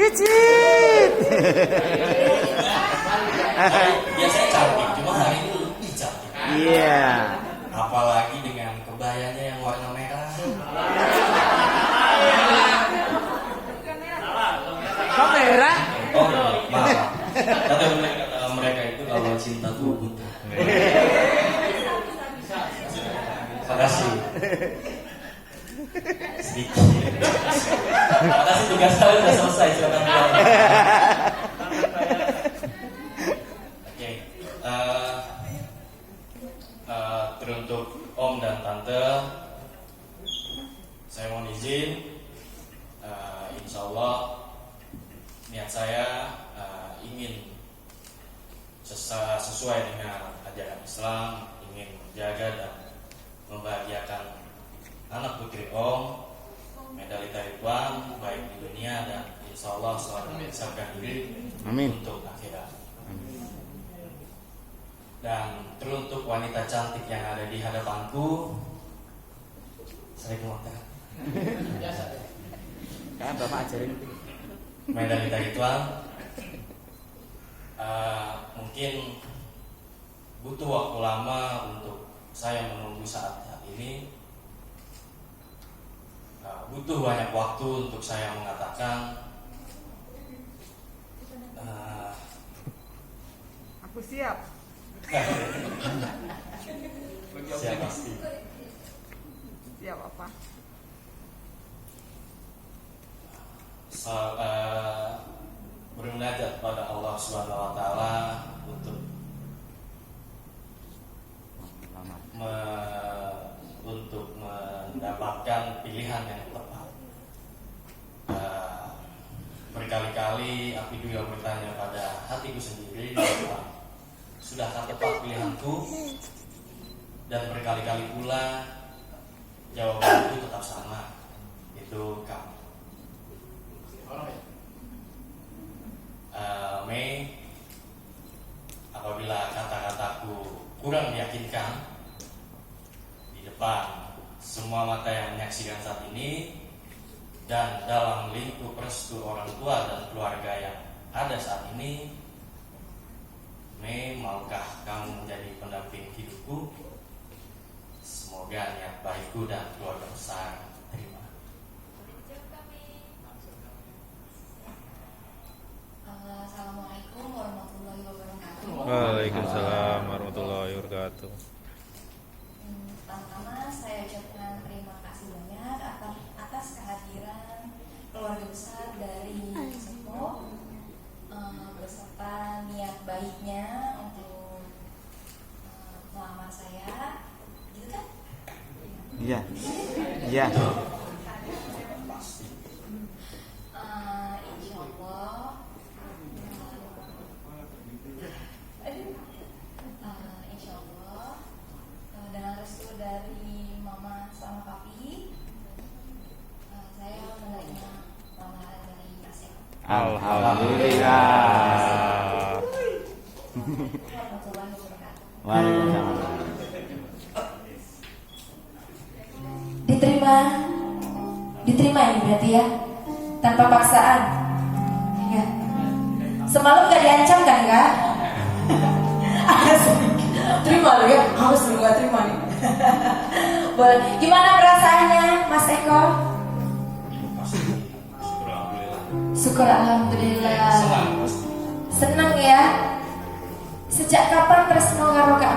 Cicit. Biasanya cantik, cuma hari ini lebih cantik. Iya. Apalagi dengan kebayanya yang warna merah. Kok merah? Oh, maaf. Kata mereka itu kalau cinta tuh butuh. Terima kasih. Sedikit. Terima kasih, tugas saya sudah selesai. Silakan pulang. Oke. Teruntuk Om dan Tante, saya mohon izin. Insya Allah niat saya ingin sesuai dengan ajaran Islam, ingin menjaga dan membahagiakan anak putri Om, medalita Ridwan baik di dunia dan insya Allah selalu menyiapkan diri untuk akhirat. Dan teruntuk wanita cantik yang ada di hadapanku, saya kemotor. Kan Bapak ajarin Medalita Ridwan, mungkin butuh waktu lama untuk saya menunggu saat ini. Butuh banyak waktu untuk saya mengatakan aku siap. siap pasti. Siap apa? Bermunajat pada Allah Subhanahu wa taala untuk mendapatkan pilihan yang tepat. Berkali-kali aku juga bertanya pada hatiku sendiri bahwa sudahkah tepat pilihanku, dan berkali-kali pula jawabanku tetap sama, itu kamu. Mei, apabila kata-kataku kurang meyakinkan di depan semua mata yang menyaksikan saat ini dan dalam lingkup restu orang tua dan keluarga yang ada saat ini, Mei, maukah kamu menjadi pendamping hidupku? Semoga niat baikku dan keluarga besar terima. Assalamualaikum warahmatullahi wabarakatuh. Waalaikumsalam warahmatullahi wabarakatuh. Pertama-tama saya ucapkan terima kasih banyak atas kehadiran keluarga besar dari Sepo beserta niat baiknya untuk melamar saya, gitu kan? Iya. Iya. Insya Allah dengan restu dari Mama sama Papi, saya menerima lamaran dari Asep. Alhamdulillah. Warahmatullahi wabarakatuh. Waalaikumsalam. Diterima ini berarti ya, tanpa paksaan. Ya. Semalam gak diancam kan enggak? Terima lo ya, harus lu gak terima nih. Boleh. Gimana perasaannya, Mas Eko? Syukur alhamdulillah. Senang ya. Sejak kapan tresno karo Kak